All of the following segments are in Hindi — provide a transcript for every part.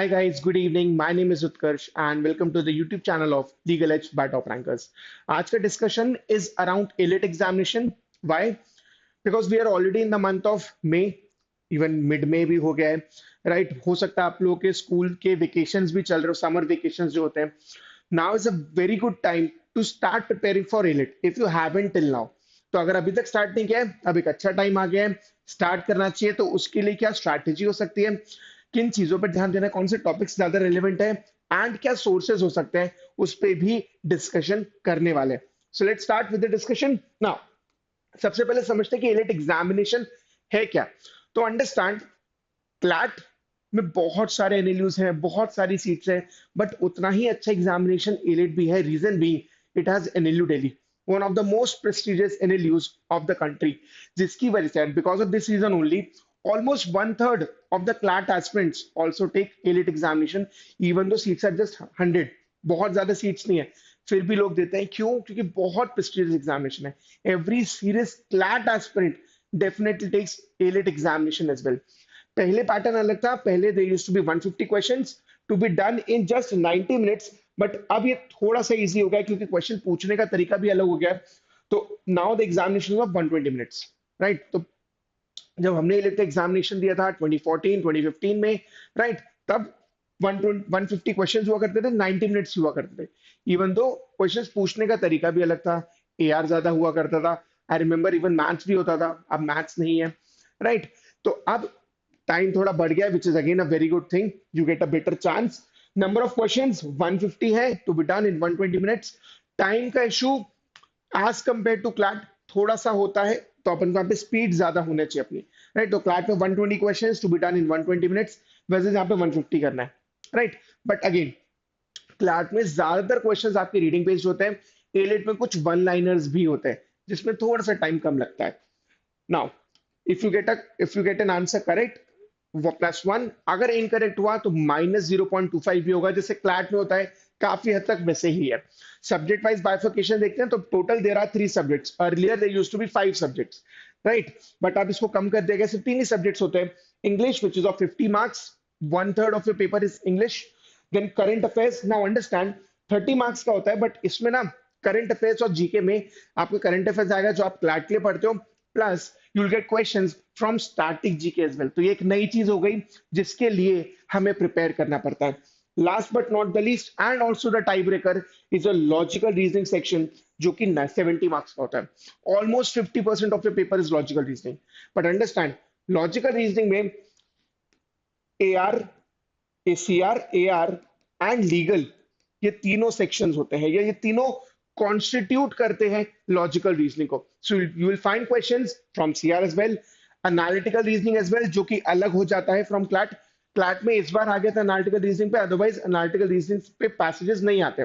Hi guys, good evening. My name is Utkarsh and welcome to the YouTube channel of Legal Edge by Top Rankers. आज का discussion is around ALET examination. Why? Because we are already in the month of May, even mid May भी हो गया है, right? हो सकता है आप लोगों के स्कूल के vacations भी चल रहे हो, summer vacations जो होते हैं. Now is a very good time to start preparing for ALET if you haven't till now. तो अगर अभी तक स्टार्ट नहीं किया है, अब एक अच्छा टाइम आ गया है, स्टार्ट करना चाहिए. तो उसके लिए क्या स्ट्रैटेजी हो सकती है, किन चीजों पर ध्यान देना है, कौन से टॉपिक्स ज्यादा रेलेवेंट है एंड क्या सोर्सेज हो सकते हैं, उस पे भी डिस्कशन करने वाले. So let's start with the discussion now. सबसे पहले समझते हैं कि एलिट एग्जामिनेशन है क्या. तो अंडरस्टैंड, क्लैट में बहुत सारे एनएलयूज हैं, बहुत सारी सीट्स हैं, बट उतना ही अच्छा एग्जामिनेशन एलिट भी है. रीजन भी, it has NLU Delhi, one of the most prestigious NLUs of the country, जिसकी वजह से because of this reason only almost one third of the CLAT aspirants also take ALET examination, even though seats are just 100. बहुत ज्यादा सीट्स नहीं है, फिर भी लोग देते हैं. क्यों? क्योंकि बहुत prestigious examination है. Every serious CLAT aspirant definitely takes ALET examination as well. पहले पैटर्न अलग था. पहले there used to be 150 questions to be done in just 90 minutes, but अब ये थोड़ा सा इजी हो गया क्योंकि क्वेश्चन पूछने का तरीका भी अलग हो गया. तो now the examination of 120 minutes, right. तो जब हमने इलेक्ट एग्जामिनेशन दिया था 2014 2015 में, राइट, तब 150 क्वेश्चंस हुआ करते थे, 90 मिनट्स हुआ करते थे. इवन दो क्वेश्चंस पूछने का तरीका भी अलग था, एआर ज्यादा हुआ करता था. आई रिमेंबर इवन मैथ्स भी होता था, अब मैथ्स नहीं है, राइट. तो अब टाइम थोड़ा बढ़ गया, which is again a very good thing. You get a better chance. Number of questions 150 है to be done in 120 minutes. Time का issue as compare to CLAT थोड़ा सा होता है, तो अपन को यहाँ पे स्पीड ज्यादा होना चाहिए अपनी, राइट. तो क्लैट में 120 questions to be done in 120 minutes, वैसे यहाँ पे 150 करना है, राइट. बट अगेन क्लैट में ज्यादातर क्वेश्चंस आपके रीडिंग बेस्ड होते हैं. एलिट में कुछ वन लाइनर्स भी होते हैं जिसमें थोड़ा सा टाइम कम लगता है. Now if you get an answer correct, वो +1. अगर इनकरेक्ट हुआ तो -0.25 भी होगा, जैसे क्लैट में होता है. काफी हद तक वैसे ही है. सब्जेक्ट वाइज बाइफर्केशन देखते हैं तो total there are 3 subjects. Earlier there used to be 5 subjects, right. But अब इसको कम कर दिया गया, सिर्फ 3 ही सब्जेक्ट्स होते हैं. English which is of 50 marks, one third of your paper is English. Then current affairs. Now understand, 30 marks का होता है, बट इसमें ना करंट अफेयर्स और जीके में आपको करंट अफेयर्स आएगा जो आप क्लैट के लिए पढ़ते हो, plus you will get questions from static GK as well. तो ये एक नई चीज हो गई जिसके लिए हमें प्रिपेयर करना पड़ता है. Last but not the least and also the tie breaker is a logical reasoning section, जो कि 70 मार्क्स का होता है. Almost 50% of your paper is logical reasoning. But understand, logical reasoning में AR, ACR, AR and legal, ये तीनों सेक्शंस होते हैं, ये तीनों कॉन्स्टिट्यूट करते हैं लॉजिकल रीजनिंग को. So you will find questions from CR as well, analytical reasoning as well, जो कि अलग हो जाता है फ्रॉम क्लैट. क्लैट में इस बार आ गया था एनालिटिकल रीजनिंग पे, अदरवाइज एनालिटिकल रीजनिंग पे पैसेजेस नहीं आते,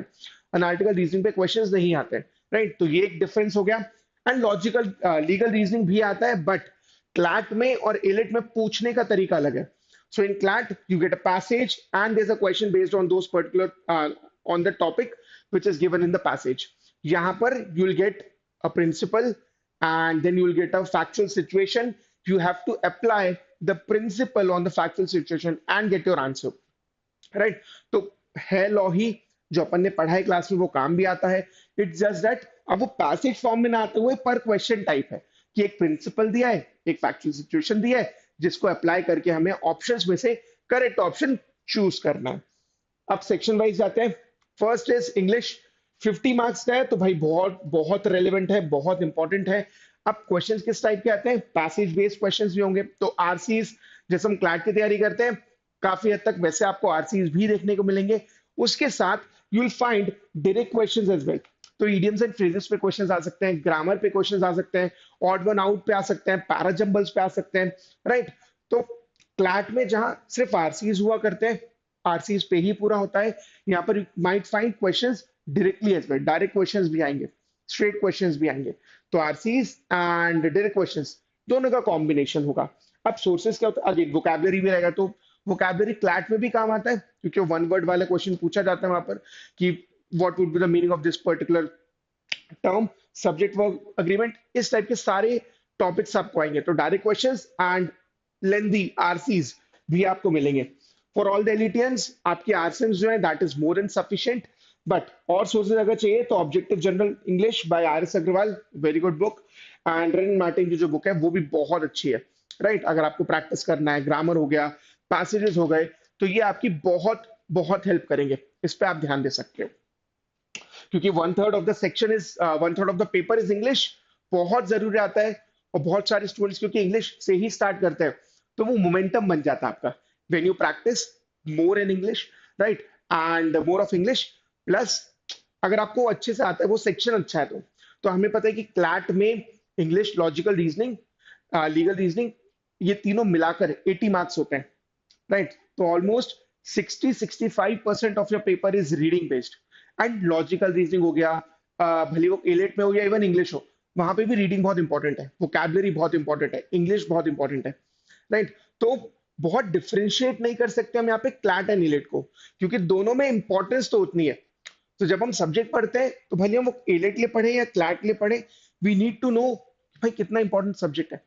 एनालिटिकल रीजनिंग पे क्वेश्चंस नहीं आते, राइट. तो ये एक डिफरेंस हो गया. एंड लॉजिकल लीगल रीजनिंग भी आता है, बट क्लैट में और एलिट में पूछने का तरीका अलग है. So in CLAT, you get a passage and there's a question based on those particular on the topic which is given in the passage. यहाँ पर you'll get a principle and then you'll get a factual situation. You have to apply the principle on the factual situation and get your answer. Right. तो है लॉ ही जो अपन ने पढ़ा है क्लास में, वो काम भी आता है. इट्स जस्ट दैट अब वो पैसेज फॉर्म में ना आते हुए पर क्वेश्चन टाइप है कि एक प्रिंसिपल दिया है, एक फैक्चुअल सिचुएशन दिया है, जिसको अप्लाई करके हमें ऑप्शंस में से करेक्ट ऑप्शन चूज करना है. अब सेक्शन वाइज जाते हैं. First is English. 50 मार्क्स का है, तो भाई बहुत बहुत रेलिवेंट है, बहुत इंपॉर्टेंट है. अब क्वेश्चंस किस टाइप के आते हैं? पैसेज बेस्ड क्वेश्चंस भी होंगे. तो आरसीज, जैसे हम क्लैट की तैयारी करते हैं, काफी हद तक वैसे आपको आरसीज भी देखने को मिलेंगे. उसके साथ you will find direct questions as well. तो इडियम्स एंड फ्रेजेस पे क्वेश्चंस आ सकते हैं, ग्रामर पे क्वेश्चंस आ सकते हैं, ऑड वन आउट पे आ सकते हैं, पैराजम्बल्स पे आ सकते हैं, राइट. तो क्लैट में जहां सिर्फ आरसीज हुआ करते हैं, आरसीज पे ही पूरा होता है, यहाँ पर might find questions directly as well. Direct questions भी आएंगे, स्ट्रेट क्वेश्चंस भी आएंगे. तो आरसीज एंड डायरेक्ट क्वेश्चंस दोनों का कॉम्बिनेशन होगा. अब सोर्सेस क्या होता है? अगेन वोकैबुलरी भी रहेगा, तो वोकैबुलरी क्लैट में भी काम आता है, क्योंकि वन वर्ड वाला क्वेश्चन पूछा जाता है वहां पर कि what would be the meaning of this particular term, subject verb agreement. इस टाइप के सारे टॉपिक्स आपको आएंगे. तो direct questions and lengthy RCs भी आपको मिलेंगे. फॉर ऑल द एलिटियंस आपकी आरसेम्स जो है that is more an sufficient, but और सोर्सेज अगर चाहिए तो objective general English by R S Agarwal, very good book. And Wren Martin की जो बुक है वो भी बहुत अच्छी है, राइट। अगर आपको प्रैक्टिस करना है, ग्रामर हो गया, पैसेजेस हो गए, तो ये आपकी बहुत बहुत हेल्प करेंगे। इस पे आप ध्यान दे सकते हो, क्योंकि one third of the section is, one third of the paper is English, बहुत जरूरी आता है। और बहुत सारे स्टूडेंट्स क्योंकि इंग्लिश से ही स्टार्ट करते हैं, तो वो मोमेंटम बन जाता है आपका when you practice more in English, right, and more of English. Plus अगर आपको अच्छे से आता है, वो सेक्शन अच्छा है, तो हमें पता है कि क्लैट में English, logical reasoning, legal reasoning, ये तीनों मिलाकर 80 मार्क्स होते हैं, राइट। तो almost 60-65% of your paper is reading based. And logical reasoning हो गया, भले वो एलेट में हो या इवन इंग्लिश हो, वहां पे भी रीडिंग बहुत इंपॉर्टेंट है, वोकैबुलरी बहुत इंपॉर्टेंट है, इंग्लिश बहुत इंपॉर्टेंट है, राइट। तो बहुत डिफरेंशिएट नहीं कर सकते हम यहाँ पे क्लैट एंड इलेट को, क्योंकि दोनों में इंपॉर्टेंस तो उतनी है। तो जब हम सब्जेक्ट पढ़ते हैं तो भले हम वो एलेट लिए पढ़े या क्लैट लिए पढ़े, वी नीड टू नो भाई कितना इंपॉर्टेंट सब्जेक्ट है,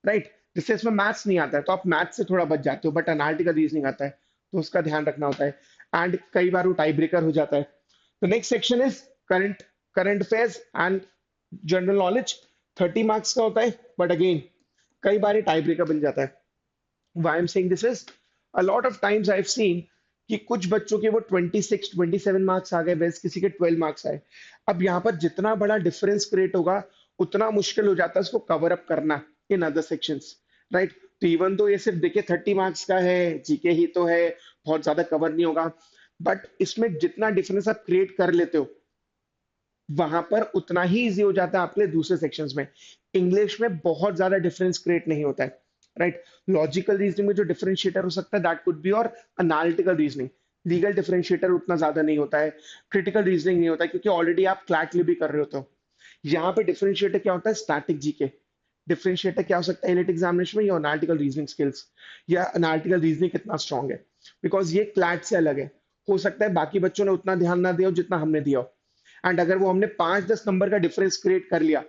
राइट। जिससे इसमें मैथ्स नहीं आता है तो आप मैथ्स से थोड़ा बच जाते हो, बट एनालिटिकल रीजनिंग आता है तो उसका ध्यान रखना होता है। एंड कई बार वो टाई ब्रेकर हो जाता है। तो next section is current current affairs and general knowledge. 30 marks का होता है, बट अगेन कई बार ये टाई ब्रेकर बन जाता है। Why I'm saying this is, a lot of times I've seen कि कुछ बच्चों के वो 26-27 मार्क्स आ गए, वैसे किसी के 12 मार्क्स आए। अब यहाँ पर जितना बड़ा डिफरेंस क्रिएट होगा, उतना मुश्किल हो जाता है उसको कवर अप करना इन अदर सेक्शंस, राइट। तो इवन तो ये सिर्फ देखिए 30 मार्क्स का है, जीके ही तो है, बहुत ज्यादा कवर नहीं होगा, बट इसमें जितना डिफरेंस आप क्रिएट कर लेते हो, वहां पर उतना ही इजी हो जाता है आपके लिए दूसरे सेक्शंस में। इंग्लिश में बहुत ज्यादा डिफरेंस क्रिएट नहीं होता है, राइट। लॉजिकल रीजनिंग में जो डिफरेंशिएटर हो सकता है दैट कुड बी और एनालिटिकल रीजनिंग। लीगल डिफरेंशिएटर उतना ज्यादा नहीं होता है, क्रिटिकल रीजनिंग नहीं होता है, क्योंकि ऑलरेडी आप क्लैट भी कर रहे होते हो। यहाँ पे डिफरेंशिएटर क्या होता है, स्टैटिक जीके। डिफरेंशिएटर क्या हो सकता है एलिट एग्जामिनेशन में, या एनालिटिकल रीजनिंग स्किल्स, या एनालिटिकल रीजनिंग कितना स्ट्रांग है, बिकॉज ये क्लैट से अलग है। हो सकता है बाकी बच्चों ने उतना ध्यान ना दिया हो जितना हमने दिया हो, एंड अगर वो हमने 5-10 नंबर का डिफरेंस क्रिएट कर लिया,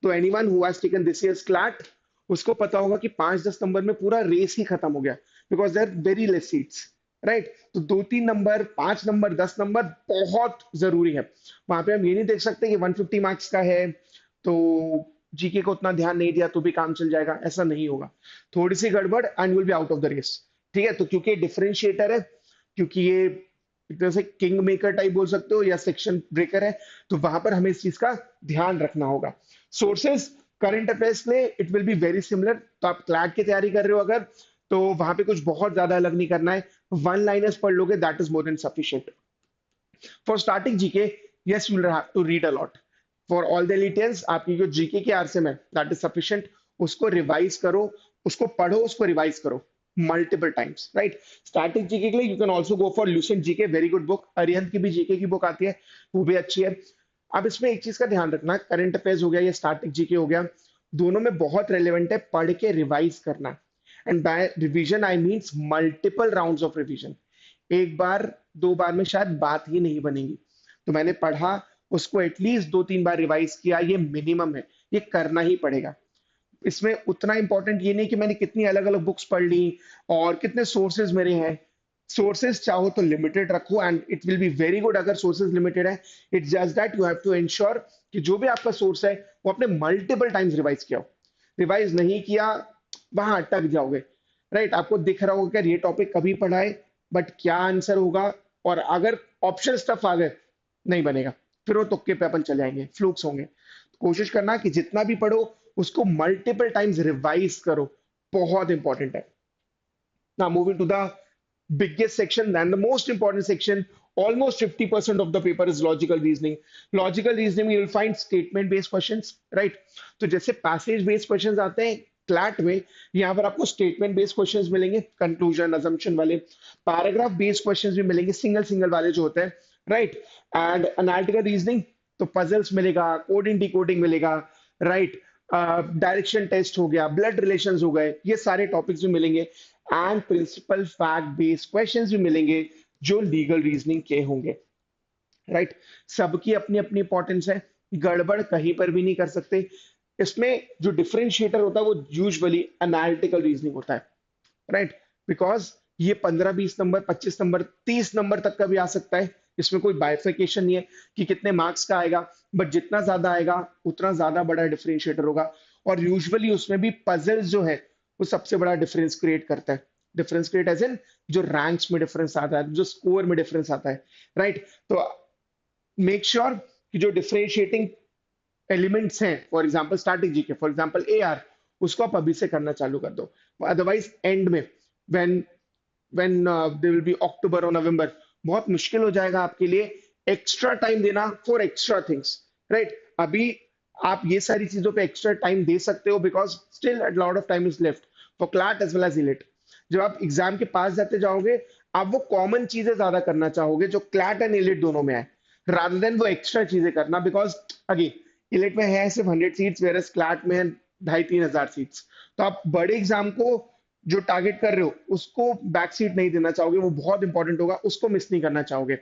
तो anyone who has taken this years CLAT, उसको पता होगा कि 5-10 नंबर में पूरा रेस ही खत्म हो गया, because there very less seats, right. तो 2-3 नंबर, 5 नंबर, 10 नंबर बहुत जरूरी है। वहां पे हम ये नहीं देख सकते कि 150 मार्क्स का है तो जीके को उतना ध्यान नहीं दिया तो भी काम चल जाएगा, ऐसा नहीं होगा। थोड़ी सी गड़बड़ and will be out of the race, ठीक है। तो क्योंकि डिफरेंशिएटर है, क्योंकि ये एक तरह से किंग मेकर टाइप बोल सकते हो या सेक्शन ब्रेकर है, तो वहां पर हमें इस चीज का ध्यान रखना होगा। सोर्सेज करंट अफेयर्स में it will be very similar. तो आप क्लैट की तैयारी कर रहे हो अगर, तो वहां पे कुछ बहुत ज्यादा अलग नहीं करना है, वन लाइनर्स पढ़ लोगे that is more than sufficient. For starting GK, yes you will have to read a lot. For all the AILETians आपकी जो जीके की आरसेम है दैट इज सफिशिएंट। उसको रिवाइज करो, उसको पढ़ो, उसको रिवाइज करो multiple times, right. Static GK के लिए you can also go for Lucent GK, very good book. Arihant की भी जीके की बुक आती है, वो भी अच्छी है। अब इसमें एक चीज का ध्यान रखना, करंट अफेयर्स हो गया या स्टैटिक जीके हो गया, दोनों में बहुत रेलिवेंट है पढ़ के रिवाइज करना। And by revision I means multiple rounds of revision. एक बार 2 बार में शायद बात ही नहीं बनेगी, तो मैंने पढ़ा, उसको एटलीस्ट 2-3 बार रिवाइज किया, ये मिनिमम है, ये करना ही पड़ेगा। इसमें उतना इंपॉर्टेंट ये नहीं कि मैंने कितनी अलग अलग बुक्स पढ़ ली और कितने सोर्सेज मेरे हैं। सोर्सेज चाहो तो लिमिटेड रखो and it will be very good अगर सोर्सेज लिमिटेड है। It's just that you have to ensure कि जो भी आपका सोर्स है वो आपने मल्टीपल टाइम्स रिवाइज किया हो। रिवाइज नहीं किया, वहां अटक जाओगे, राइट। आपको दिख रहा होगा कि ये टॉपिक कभी पढ़ा है, बट क्या आंसर होगा, और अगर ऑप्शन स्टफ आ गए नहीं बनेगा, फिर वो तुक्के पे अपन चले जाएंगे, फ्लूक्स होंगे। कोशिश करना कि जितना भी पढ़ो उसको मल्टीपल टाइम्स रिवाइज करो, बहुत इंपॉर्टेंट है। Now moving to the biggest section and the most important section, almost 50% of the paper is logical reasoning. Logical reasoning you will find statement based questions, right? तो जैसे passage based questions आते हैं क्लैट में, यहाँ पर आपको स्टेटमेंट बेस्ड क्वेश्चंस मिलेंगे, कंक्लूजन अजम्पशन वाले। पैराग्राफ बेस्ड क्वेश्चंस भी मिलेंगे, सिंगल सिंगल वाले जो होते हैं, राइट। एंड एनालिटिकल रीजनिंग तो पजल्स मिलेगा, कोडिंग डिकोडिंग मिलेगा, राइट। डायरेक्शन टेस्ट हो गया, ब्लड रिलेशंस हो गए, ये सारे टॉपिक्स भी मिलेंगे। And principle fact based questions भी मिलेंगे जो लीगल रीजनिंग के होंगे, राइट। सबकी अपनी अपनी इंपॉर्टेंस है, गड़बड़ कहीं पर भी नहीं कर सकते। इसमें जो डिफरेंशिएटर होता है वो यूजुअली एनालिटिकल रीजनिंग होता है, राइट। बिकॉज ये 15-20 नंबर, 25 नंबर, 30 नंबर तक का भी आ सकता है। इसमें कोई बाइफिकेशन नहीं है कि कितने मार्क्स का आएगा, बट जितना ज्यादा आएगा उतना ज्यादा बड़ा डिफरेंशिएटर होगा। और यूजुअली उसमें भी पजल्स जो है वो सबसे बड़ा डिफरेंस क्रिएट करता है। डिफरेंस क्रिएट एज इन जो रैंक्स में डिफरेंस आता है, जो स्कोर में डिफरेंस आता है, राइट। तो मेक श्योर कि जो डिफरेंशिएटिंग एलिमेंट्स हैं, for example static GK, for example AR, उसको आप अभी से करना चालू कर दो। अदरवाइज एंड में when when they will be October और नवंबर, बहुत मुश्किल हो जाएगा आपके लिए एक्स्ट्रा टाइम देना फॉर एक्स्ट्रा थिंग्स, राइट। अभी आप ये सारी चीजों पे एक्स्ट्रा टाइम दे सकते हो because still a lot of time is left for CLAT as well as AILET. जब आप एग्जाम के पास जाते जाओगे, आप वो कॉमन चीजें ज्यादा करना चाहोगे जो क्लैट एंड इलिट दोनों में है, रादर देन वो एक्स्ट्रा चीजें करना। बिकॉज अगेन इलिट में है सिर्फ 100 सीट्स, वेरस क्लैट में है 2,500-3,000 सीट्स। तो आप बड़े एग्जाम को जो टारगेट कर रहे हो उसको बैक सीट नहीं देना चाहोगे, वो बहुत इंपॉर्टेंट होगा, उसको मिस नहीं करना चाहोगे,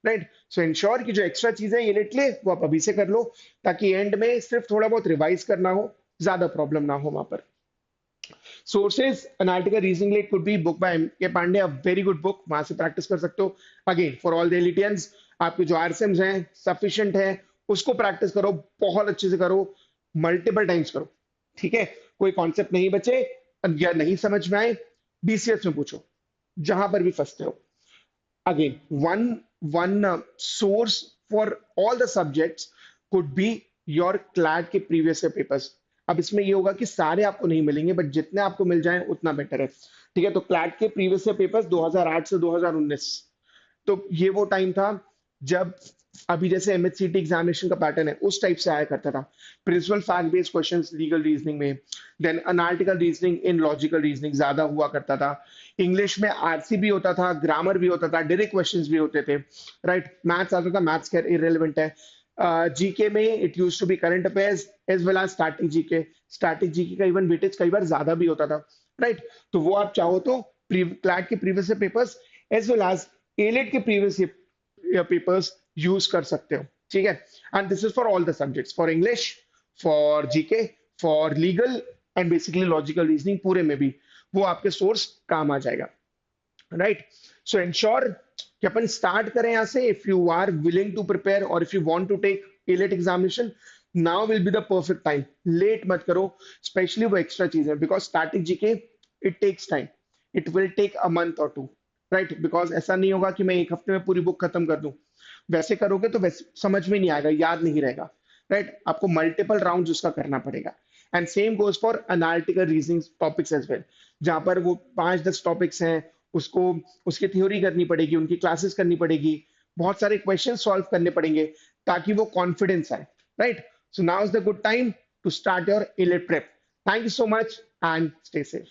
राइट। सो इंश्योर कि जो एक्स्ट्रा चीजें ये लेट ले वो आप अभी से कर लो, ताकि एंड में सिर्फ थोड़ा बहुत रिवाइज करना हो, ज्यादा प्रॉब्लम ना हो वहां पर। सोर्सेज एनालिटिकल रीजनिंग लिए could be book by M K Pandey, a very good book, वहां से प्रैक्टिस कर सकते हो। Again for all the AILETians, आपके जो आरसेम्स हैं सफिशिएंट है, उसको प्रैक्टिस करो, बहुत अच्छे से करो, मल्टीपल टाइम्स करो, ठीक है। कोई कॉन्सेप्ट नहीं बचे या नहीं समझ में आए, बीसीएस में पूछो, जहां पर भी फंसते हो। Again, one source for all the subjects could be your CLAT के previous year papers। अब इसमें ये होगा कि सारे आपको नहीं मिलेंगे, बट जितने आपको मिल जाएं उतना बेटर है, ठीक है। तो क्लैट के प्रीवियस ईयर पेपर्स 2008 से 2019, तो ये वो टाइम था जब अभी जैसे एमएचसीटी एग्जामिनेशन का पैटर्न है उस टाइप से आया करता था। Principle fact based questions legal reasoning में, then analytical reasoning in logical reasoning ज्यादा हुआ करता था। इंग्लिश में आरसी भी होता था, ग्रामर भी होता था, डायरेक्ट क्वेश्चंस भी होते थे, राइट। मैथ्स आता था, मैथ्स खैर इररिलेवेंट है। जीके में it use to be current affairs as well as static GK. Static GK का इवन वेटेज कई बार ज्यादा भी होता था, राइट। तो वो आप चाहो तो क्लैट के previous year papers as well as AILET के प्रीवियस ईयर पेपर्स यूज कर सकते हो, ठीक है। And this is for all the subjects, for English, for GK, for legal and basically logical reasoning, पूरे में भी वो आपके सोर्स काम आ जाएगा, राइट। सो इंश्योर कि अपन स्टार्ट करें यहाँ से। If you are willing to prepare और if you want to take AILET examination, now will be the perfect time. Late मत करो, स्पेशली वो एक्स्ट्रा चीजें, because static GK it takes time, it will take a month और टू, राइट। बिकॉज ऐसा नहीं होगा कि मैं एक हफ्ते में पूरी बुक खत्म कर दूं, वैसे करोगे तो वैसे समझ में नहीं आएगा, याद नहीं रहेगा, राइट। आपको मल्टीपल राउंड उसका करना पड़ेगा। And same goes for analytical reasoning topics as well, जहां पर वो 5-10 टॉपिक्स हैं, उसको उसकी थ्योरी करनी पड़ेगी, उनकी क्लासेस करनी पड़ेगी, बहुत सारे क्वेश्चन सॉल्व करने पड़ेंगे, ताकि वो कॉन्फिडेंस आए, right. So now is the good time to start your AILET prep. Thank you so much and stay safe.